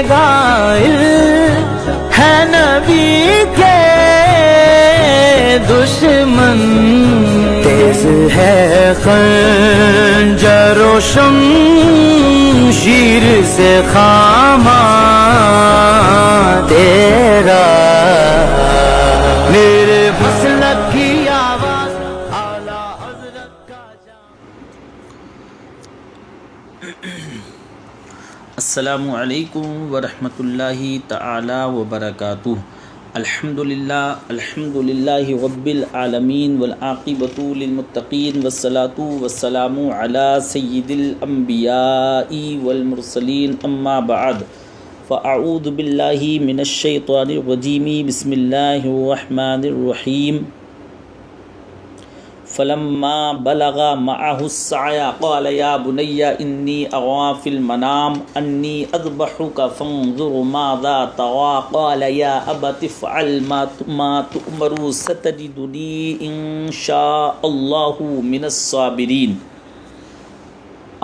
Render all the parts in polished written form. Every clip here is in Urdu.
غائل ہے نبی کے دشمن، تیز ہے خنجر و شمشیر سے خامہ تیرا، میرے مسلک کی آواز اعلیٰ حضرت کا جان۔ السلام علیکم ورحمۃ اللہ تعالی وبرکاتہ۔ الحمدللہ رب العالمین والعاقبۃ للمتقین والصلاۃ والسلام علی سید الانبیاء والمرسلین، اما بعد فاعوذ باللہ من الشیطان الرجیم، بسم اللہ الرحمن الرحیم۔ فلما بلغ معه السعي قال يا بني إني أرى في المنام أني أذبحك فانظر ماذا ترى قال يا أبت افعل ما تؤمر ستجدني إن شاء الله من الصابرين۔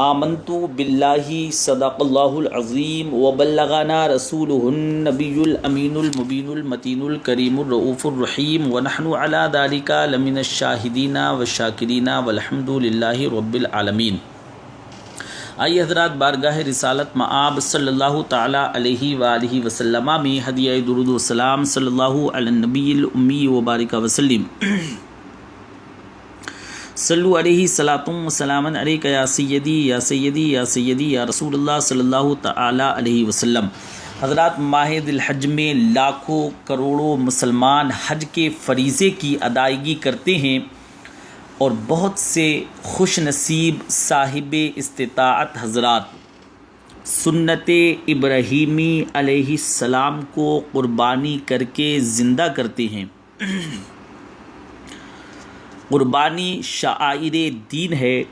آمنت باللہ صدق اللہ العظیم وبلغنا رسولہ النبی الامین المبین المتین الکریم الرؤوف الرحیم ونحن علی ذلک لمن الشاہدین والشاکرین والحمد للہ رب العالمین۔ آئیے حضرات، بارگاہ رسالت مآب صلی اللہ تعالی علیہ وآلہ وسلم میں ہدیہ درود و سلام صلی اللہ علی النبی الامی وبارک وسلم۔ صلو علیہ صلاۃ و سلام علیک یا سیدی یا سیدی یا سیدی یا رسول اللہ صلی اللہ تعالی علیہ وسلم۔ حضرات، ماہ ذی الحج میں لاکھوں کروڑوں مسلمان حج کے فریضے کی ادائیگی کرتے ہیں، اور بہت سے خوش نصیب صاحب استطاعت حضرات سنت ابراہیمی علیہ السلام کو قربانی کر کے زندہ کرتے ہیں۔ قربانی شعائر دین ہے۔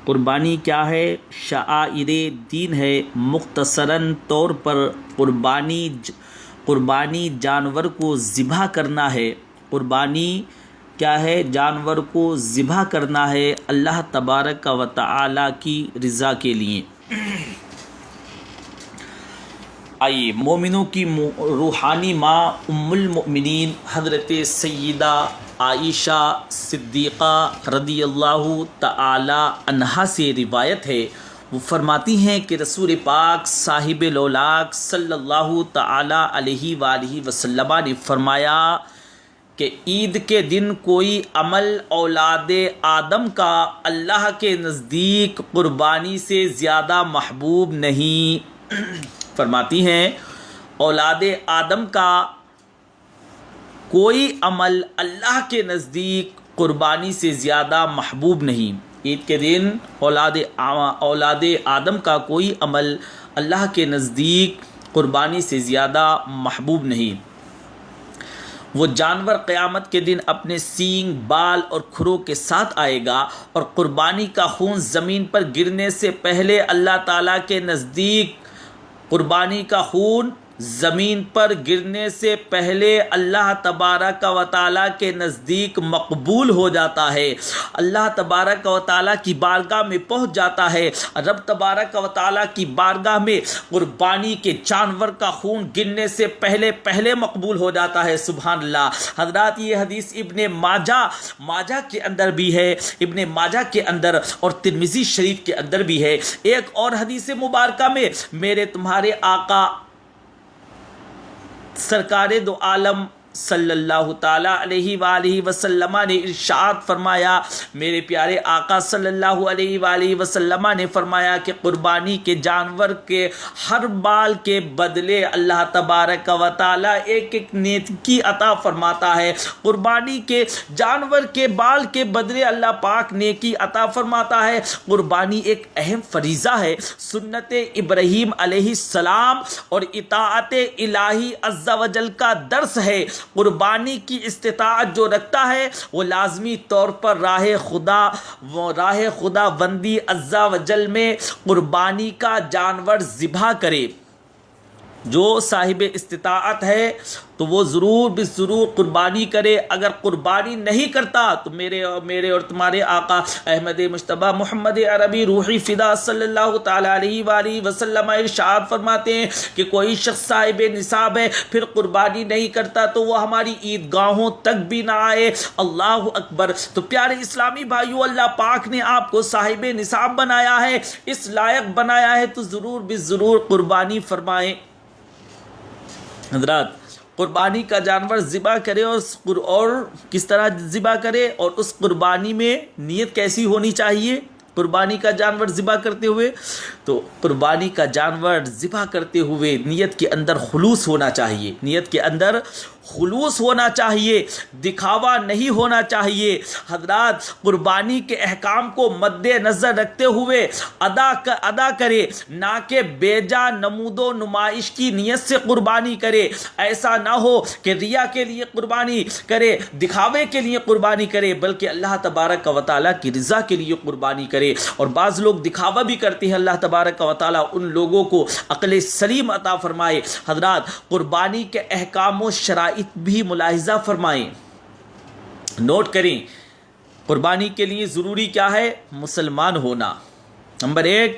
قربانی کیا ہے؟ شعائر دین ہے۔ مختصراً طور پر قربانی جانور کو ذبح کرنا ہے۔ قربانی کیا ہے؟ جانور کو ذبح کرنا ہے اللہ تبارک و تعالی کی رضا کے لیے۔ آئیے، مومنوں کی روحانی ماں ام المؤمنین حضرت سیدہ عائشہ صدیقہ رضی اللہ تعالی عنہا سے روایت ہے، وہ فرماتی ہیں کہ رسول پاک صاحب لولاک صلی اللہ تعالی علیہ وآلہ وسلم نے فرمایا کہ عید کے دن کوئی عمل اولاد آدم کا اللہ کے نزدیک قربانی سے زیادہ محبوب نہیں۔ فرماتی ہیں اولاد آدم کا کوئی عمل اللہ کے نزدیک قربانی سے زیادہ محبوب نہیں۔ عید کے دن اولاد آدم کا کوئی عمل اللہ کے نزدیک قربانی سے زیادہ محبوب نہیں۔ وہ جانور قیامت کے دن اپنے سینگ، بال اور کھروں کے ساتھ آئے گا، اور قربانی کا خون زمین پر گرنے سے پہلے اللہ تعالیٰ کے نزدیک قربانی کا خون زمین پر گرنے سے پہلے اللہ تبارک و تعالیٰ کے نزدیک مقبول ہو جاتا ہے، اللہ تبارک و تعالیٰ کی بارگاہ میں پہنچ جاتا ہے۔ رب تبارک و تعالیٰ کی بارگاہ میں قربانی کے جانور کا خون گرنے سے پہلے مقبول ہو جاتا ہے۔ سبحان اللہ۔ حضرات، یہ حدیث ابن ماجہ کے اندر بھی ہے، ابن ماجہ کے اندر اور ترمذی شریف کے اندر بھی ہے۔ ایک اور حدیث مبارکہ میں میرے تمہارے آقا سرکار دو عالم صلی اللہ تعالیٰ علیہ وآلہ وسلم نے ارشاد فرمایا، میرے پیارے آقا صلی اللہ علیہ وآلہ وسلم نے فرمایا کہ قربانی کے جانور کے ہر بال کے بدلے اللہ تبارک و تعالیٰ ایک نیکی عطا فرماتا ہے۔ قربانی کے جانور کے بال کے بدلے اللہ پاک نیکی عطا فرماتا ہے۔ قربانی ایک اہم فریضہ ہے، سنت ابراہیم علیہ السلام اور اطاعت الہی عز و جل کا درس ہے۔ قربانی کی استطاعت جو رکھتا ہے وہ لازمی طور پر راہ خدا بندی عز و جل میں قربانی کا جانور ذبح کرے۔ جو صاحب استطاعت ہے تو وہ ضرور ضرور قربانی کرے. اگر قربانی نہیں کرتا تو میرے اور تمہارے آقا احمد مجتبیٰ محمد عربی روحی فدا صلی اللہ تعالیٰ علیہ وآلہ وسلم ارشاد فرماتے ہیں کہ کوئی شخص صاحب نصاب ہے پھر قربانی نہیں کرتا تو وہ ہماری عیدگاہوں تک بھی نہ آئے. اللہ اکبر. تو پیارے اسلامی بھائیو، اللہ پاک نے آپ کو صاحب نصاب بنایا ہے، اس لائق بنایا ہے تو ضرور ضرور قربانی فرمائیں. حضرات، قربانی کا جانور ذبح کرے اور کس طرح ذبح کرے، اور اس قربانی میں نیت کیسی ہونی چاہیے. قربانی کا جانور ذبح کرتے ہوئے تو قربانی کا جانور ذبح کرتے ہوئے نیت کے اندر خلوص ہونا چاہیے. نیت کے اندر خلوص ہونا چاہیے، دکھاوا نہیں ہونا چاہیے. حضرات، قربانی کے احکام کو مد نظر رکھتے ہوئے ادا کرے، نہ کہ بیجا نمود و نمائش کی نیت سے قربانی کرے. ایسا نہ ہو کہ ریا کے لیے قربانی کرے، دکھاوے کے لیے قربانی کرے، بلکہ اللہ تبارک و تعالیٰ کی رضا کے لیے قربانی کرے. اور بعض لوگ دکھاوا بھی کرتے ہیں، اللہ تبارک و تعالیٰ ان لوگوں کو عقل سلیم عطا فرمائے. حضرات، قربانی کے احکام و شرائط بھی ملاحظہ فرمائیں، نوٹ کریں. قربانی کے لیے ضروری کیا ہے؟ مسلمان ہونا. نمبر 1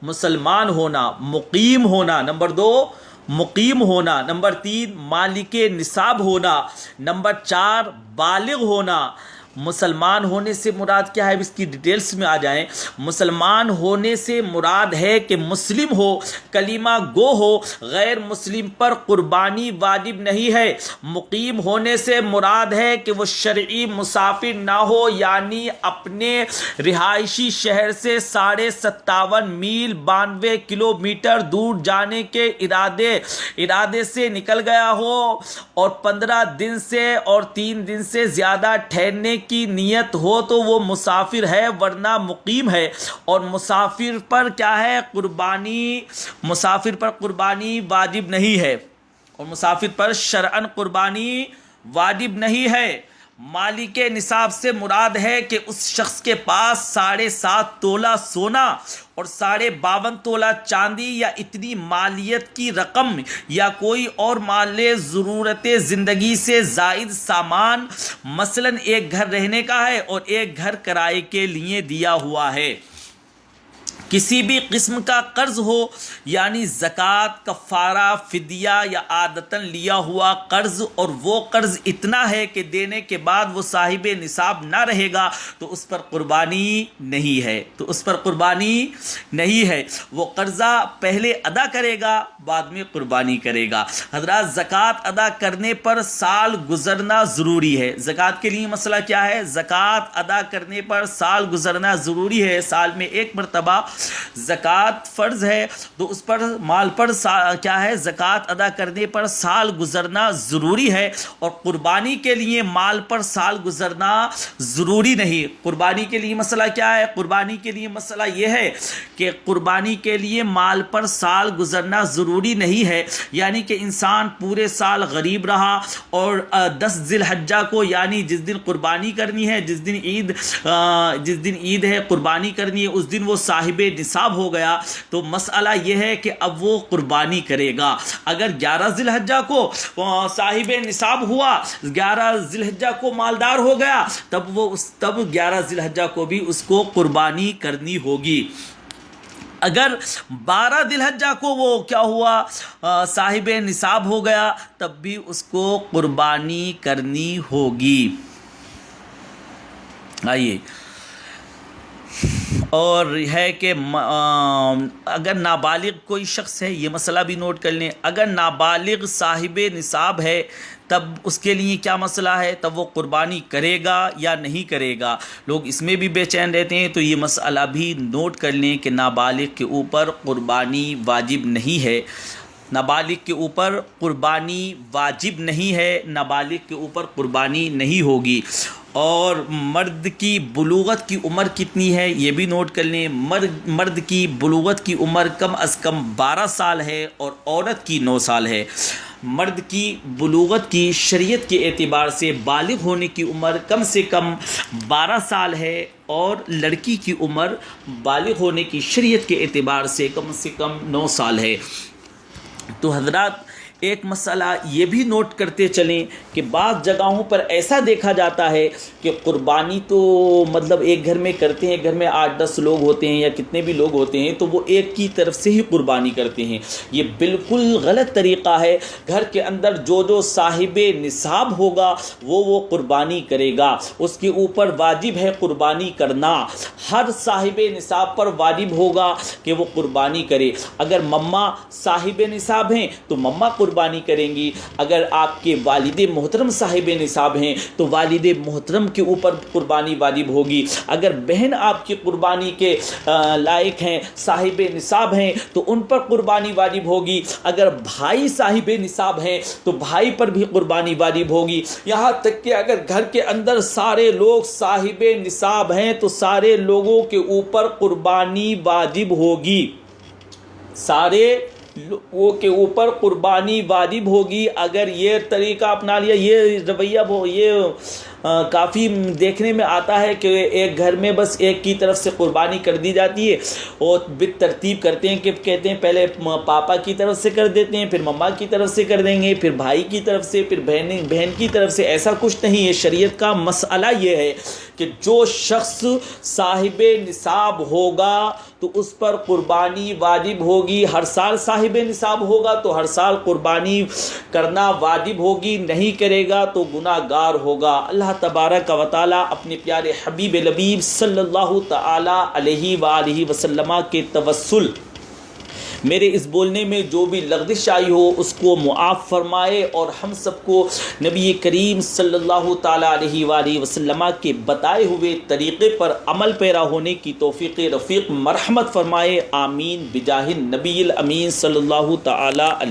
مسلمان ہونا، مقیم ہونا. نمبر 2 مقیم ہونا. نمبر 3 مالک نصاب ہونا. نمبر 4 بالغ ہونا. مسلمان ہونے سے مراد کیا ہے؟ اس کی ڈیٹیلز میں آ جائیں. مسلمان ہونے سے مراد ہے کہ مسلم ہو، کلمہ گو ہو، غیر مسلم پر قربانی واجب نہیں ہے. مقیم ہونے سے مراد ہے کہ وہ شرعی مسافر نہ ہو، یعنی اپنے رہائشی شہر سے 57.5 میل 92 کلومیٹر دور جانے کے ارادے سے نکل گیا ہو اور 15 دن سے اور 3 دن سے زیادہ ٹھہرنے کی نیت ہو تو وہ مسافر ہے، ورنہ مقیم ہے. اور مسافر پر کیا ہے؟ مسافر پر قربانی واجب نہیں ہے، اور مسافر پر شرعاً قربانی واجب نہیں ہے. مالک نصاب سے مراد ہے کہ اس شخص کے پاس 7.5 تولہ سونا اور 52.5 تولہ چاندی یا اتنی مالیت کی رقم یا کوئی اور مال ضرورت زندگی سے زائد سامان، مثلا ایک گھر رہنے کا ہے اور ایک گھر کرائے کے لیے دیا ہوا ہے. کسی بھی قسم کا قرض ہو، یعنی زکوٰۃ، کفارہ، فدیہ یا عادتاً لیا ہوا قرض، اور وہ قرض اتنا ہے کہ دینے کے بعد وہ صاحب نصاب نہ رہے گا تو اس پر قربانی نہیں ہے. وہ قرضہ پہلے ادا کرے گا، بعد میں قربانی کرے گا. حضرات، زکوٰۃ ادا کرنے پر سال گزرنا ضروری ہے. زکوٰۃ کے لیے مسئلہ کیا ہے؟ زکوٰۃ ادا کرنے پر سال گزرنا ضروری ہے. سال میں ایک مرتبہ زکوٰۃ فرض ہے تو اس پر مال پر کیا ہے؟ زکوٰۃ ادا کرنے پر سال گزرنا ضروری ہے. اور قربانی کے لیے مال پر سال گزرنا ضروری نہیں. قربانی کے لیے مسئلہ کیا ہے؟ قربانی کے لیے مسئلہ یہ ہے کہ قربانی کے لیے مال پر سال گزرنا ضروری نہیں ہے، یعنی کہ انسان پورے سال غریب رہا اور 10 ذی الحجہ کو، یعنی جس دن قربانی کرنی ہے، جس دن عید ہے، قربانی کرنی ہے، اس دن وہ صاحب نصاب ہو گیا تو مسئلہ یہ ہے کہ اب وہ قربانی کرے گا. اگر 11 ذی الحجہ کو صاحب نصاب ہوا، 11 ذی الحجہ کو مالدار ہو گیا، تب 11 ذی الحجہ کو بھی اس کو قربانی کرنی ہوگی. اگر 12 ذی الحجہ کو وہ کیا ہوا؟ صاحب نصاب ہو گیا، تب بھی اس کو قربانی کرنی ہوگی. آئیے، اور ہے کہ اگر نابالغ کوئی شخص ہے، یہ مسئلہ بھی نوٹ کر لیں. اگر نابالغ صاحب نصاب ہے تب اس کے لیے کیا مسئلہ ہے؟ تب وہ قربانی کرے گا یا نہیں کرے گا؟ لوگ اس میں بھی بے چین رہتے ہیں، تو یہ مسئلہ بھی نوٹ کر لیں کہ نابالغ کے اوپر قربانی واجب نہیں ہے. نابالغ کے اوپر قربانی واجب نہیں ہے، نابالغ کے اوپر قربانی نہیں ہوگی. اور مرد کی بلوغت کی عمر کتنی ہے یہ بھی نوٹ کر لیں. مرد کی بلوغت کی عمر کم از کم 12 سال ہے اور عورت کی 9 سال ہے. مرد کی بلوغت کی شریعت کے اعتبار سے بالغ ہونے کی عمر کم سے کم 12 سال ہے اور لڑکی کی عمر بالغ ہونے کی شریعت کے اعتبار سے کم 9 سال ہے. تو حضرات ایک مسئلہ یہ بھی نوٹ کرتے چلیں کہ بعض جگہوں پر ایسا دیکھا جاتا ہے کہ قربانی تو مطلب ایک گھر میں کرتے ہیں، گھر میں 8-10 لوگ ہوتے ہیں یا کتنے بھی لوگ ہوتے ہیں، تو وہ ایک کی طرف سے ہی قربانی کرتے ہیں۔ یہ بالکل غلط طریقہ ہے۔ گھر کے اندر جو صاحب نصاب ہوگا وہ قربانی کرے گا، اس کے اوپر واجب ہے قربانی کرنا۔ ہر صاحب نصاب پر واجب ہوگا کہ وہ قربانی کرے۔ اگر مما صاحب نصاب ہیں تو مما قربانی کریں گی، اگر آپ کے والد محترم صاحب نصاب ہیں تو والد محترم کے اوپر قربانی واجب ہوگی۔ اگر بہن آپ کی قربانی کے لائق ہیں، صاحب نصاب ہیں، تو ان پر قربانی واجب ہوگی۔ اگر بھائی صاحب نصاب ہیں تو بھائی پر بھی قربانی واجب ہوگی۔ یہاں تک کہ اگر گھر کے اندر سارے لوگ صاحب نصاب ہیں تو سارے لوگوں کے اوپر قربانی واجب ہوگی، سارے لوگوں کے اوپر قربانی واجب ہوگی۔ اگر یہ طریقہ اپنا لیا، یہ رویہ یہ کافی دیکھنے میں آتا ہے کہ ایک گھر میں بس ایک کی طرف سے قربانی کر دی جاتی ہے اور بالترتیب کرتے ہیں کہ کہتے ہیں پہلے پاپا کی طرف سے کر دیتے ہیں، پھر مما کی طرف سے کر دیں گے، پھر بھائی کی طرف سے، پھر بہن کی طرف سے۔ ایسا کچھ نہیں ہے۔ شریعت کا مسئلہ یہ ہے کہ جو شخص صاحب نصاب ہوگا تو اس پر قربانی واجب ہوگی۔ ہر سال صاحب نصاب ہوگا تو ہر سال قربانی کرنا واجب ہوگی، نہیں کرے گا تو گناہ گار ہوگا۔ اللہ تبارک و تعالیٰ اپنے پیارے حبیب لبیب صلی اللہ تعالی علیہ وآلہ وسلم کے توسل میرے اس بولنے میں جو بھی لغزش آئی ہو اس کو معاف فرمائے، اور ہم سب کو نبی کریم صلی اللہ تعالی علیہ وآلہ وسلم کے بتائے ہوئے طریقے پر عمل پیرا ہونے کی توفیق رفیق مرحمت فرمائے۔ آمین بجاہ النبی الامین صلی اللہ تعالی علیہ